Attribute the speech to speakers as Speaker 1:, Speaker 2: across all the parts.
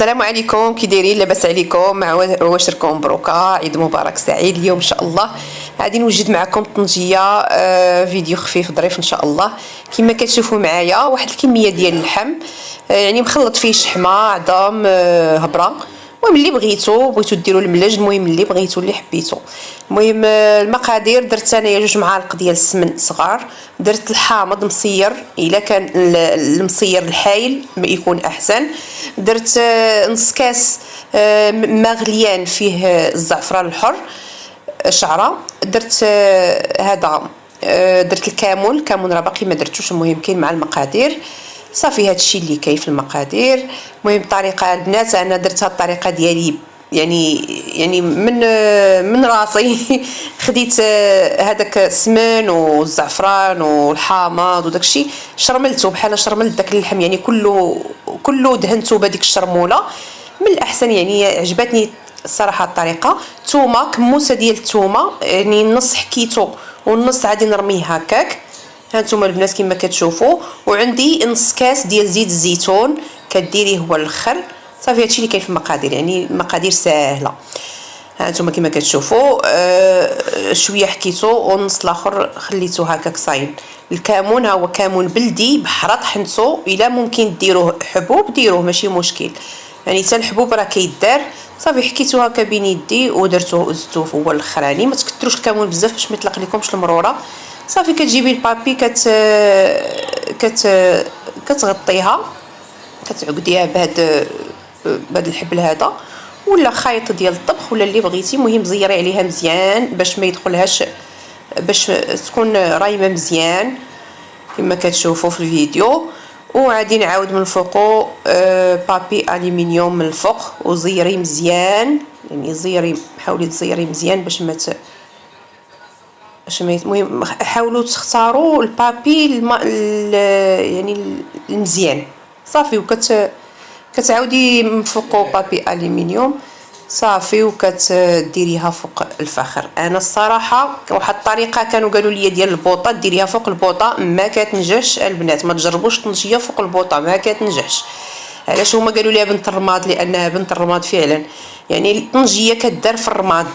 Speaker 1: السلام عليكم، كي دايرين؟ لاباس عليكم؟ مع واشركم مبروكه، عيد مبارك سعيد. اليوم ان شاء الله غادي نوجد معكم طنجيه، فيديو خفيف ظريف ان شاء الله. كما كتشوفوا معايا واحد الكميه ديال اللحم، يعني مخلط فيه شحمه، عظام، هبره. المهم اللي بغيتو ديروا الملج، المهم اللي بغيتو اللي حبيتو. المهم المقادير: درت انايا 2 معالق ديال السمن صغار، درت الحامض مصير، الا كان المصير الحايل يكون احسن. درت نص كاس ماء غليان فيه الزعفران الحر شعره. درت هذا، درت الكمون راه باقي ما درتوش، المهم كاين مع المقادير. صافي هادشي اللي كاين في المقادير. المهم الطريقه البنات انا درتها الطريقه ديالي، يعني من راسي. خديت هذاك السمن والزعفران والحامض وداكشي، شرملته بحال شرملت داك اللحم، يعني كله دهنته بهذيك الشرموله من الاحسن. يعني عجبتني الصراحه الطريقه. ثومه، كموسه ديال الثومه، يعني النص حكيتو والنص عادي نرميه هكاك. هانتوما البنات كما كتشوفوا. وعندي نص كاس ديال زيت الزيتون كديريه هو الاخر. صافي هادشي اللي كاين في المقادير، يعني المقادير ساهله. هانتوما كما كتشوفوا. شويه حكيتو والنص الاخر خليتو هكاك صاين. الكمون ها هو كمون بلدي بحرة، طحنتو. الا ممكن ديروه حبوب ديروه ماشي مشكل، يعني حتى الحبوب راه كيدار. صافي حكيتو هكا بين يدي ودرتوه زدتوه هو الاخراني. ما تكثروش الكمون بزاف باش ما يطلق لكمش المروره. صافي كتجيبي البابي كتغطيها، كتعقديها بهذا الحبل هذا، ولا خيط ديال الطبخ ولا اللي بغيتي. المهم زيري عليها مزيان باش ما يدخلهاش، باش تكون رايمه مزيان كما كتشوفوا في الفيديو. وعادي نعاود من فوقو بابي الومنيوم من الفوق وزيري مزيان، يعني حاولي تزيري مزيان باش ما المهم حاولوا تختاروا البابي يعني المزيان. صافي كتعاودي من فوقو بابي الومنيوم صافي، وكتديريها فوق الفخر. انا الصراحه واحد الطريقه كانوا قالوا لي ديال البوطه ديريها فوق البوطه، ما كتنجحش البنات. ما تجربوش طنجيه فوق البوطه، ما كتنجحش. علاش؟ هما قالوا لي بنت الرماد، لانها بنت الرماد فعلا. يعني الطنجيه كدار في الرماد،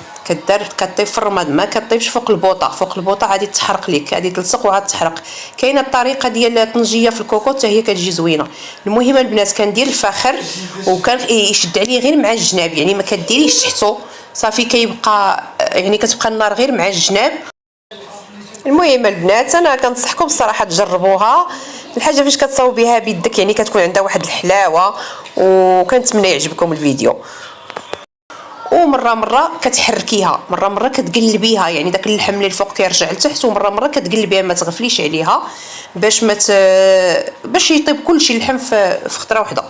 Speaker 1: كطيب في الرماد، ما كطيبش فوق البوطه. فوق البوطه غادي تحرق لك، غادي تلصق وعاد تحرق. كاينه الطريقه ديال الطنجيه في الكوكوط حتى هي كتجي زوينه. المهم البنات كندير الفخر وكان يشد عليه غير مع الجناب، يعني ما كديريش تحتو. صافي كيبقى يعني كتبقى النار غير مع الجناب. المهم البنات انا كنصحكم الصراحه تجربوها. الحاجه فاش كتصاوبيها بيدك يعني كتكون عندها واحد الحلاوه، وكنتمنى يعجبكم الفيديو. ومره كتحركيها، مره كتقلبيها، يعني داك اللحم اللي الفوق كيرجع لتحت، ومره كتقلبيها، ما تغفليش عليها باش باش يطيب كلشي اللحم في خطره واحده.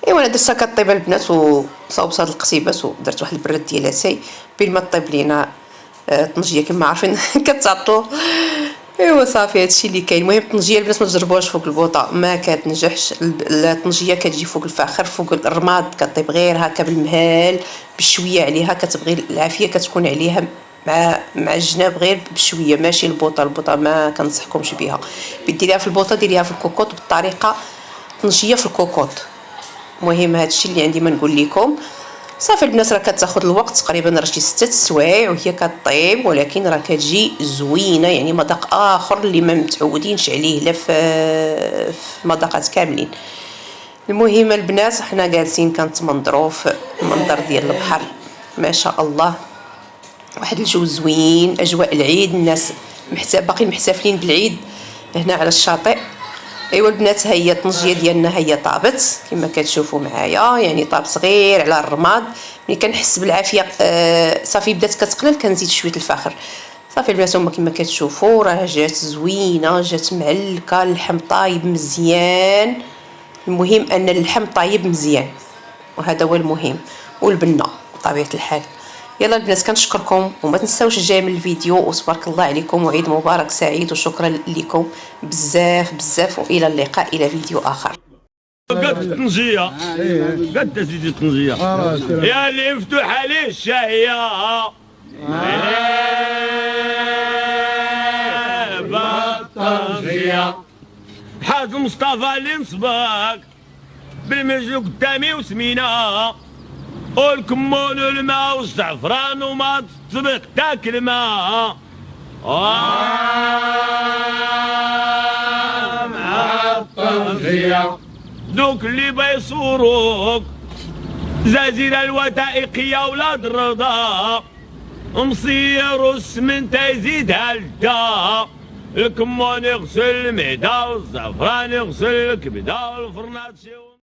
Speaker 1: ايوا انا درتها كطيب البنات وصاوبت هاد القصيبات ودرت واحد البراد ديال اتاي بين ما طيب لينا الطنجيه كما عارفين كتعطلوا. ايوا صافي هادشي اللي كاين. المهم الطنجيه البنات ما تجربوهاش فوق البوطه، ما كتنجحش. الطنجيه كتجي فوق الفخر، فوق الرماد، كطيب غير هكا بالمهال بشويه عليها. كتبغي العافيه كتكون عليها مع الجناب غير بشويه، ماشي البوطه ما كنصحكمش بها. ديريها في البوطه، ديريها في الكوكوط بالطريقه طنجيه في الكوكوط. المهم هادشي اللي عندي ما نقول لكم. صافي البنات راه كتاخذ الوقت تقريبا راه شي 6 سوايع وهي كطيب، ولكن راه كتجي زوينه، يعني مذاق اخر اللي ما متعودينش عليه لا في مذاقات كاملين. المهم البنات حنا جالسين كنتمنظروا في المنظر ديال البحر، ما شاء الله، واحد الجو زوين، اجواء العيد، الناس باقي محتفلين بالعيد هنا على الشاطئ. ايوا البنات ها هي الطنجيه ديالنا، هي طابت كما كتشوفوا معايا، يعني طاب صغير على الرماد. ملي كنحس بالعافيه صافي بدات كتقلل كنزيد شويه الفخر. صافي البنات هما كما كتشوفوا راه جات زوينه، جات معلكه، اللحم طايب مزيان. المهم ان اللحم طايب مزيان، وهذا هو المهم، والبنه بطبيعه الحال. يلا البنات كنشكركم، وما تنساوش الجاي من الفيديو، وتبارك الله عليكم، وعيد مبارك سعيد، وشكرا لكم بزاف والى اللقاء الى فيديو اخر.
Speaker 2: قد الطنجيه قد سيدي الطنجيه يا اللي مفتوح عليه الشاهيه بطل طنجية حاج مصطفى اللي نصبك بالمجلوك التامي وسمينة والكمون والماء والزعفران وما تطبق تاكل ماء مع الطنجية دوك اللي بيصوروك زازير الوثائقية ولاد الرضا مصير السمنت يزيدها الدا الكمون يغسل المعدة والزعفران يغسل الكبدة والفرنات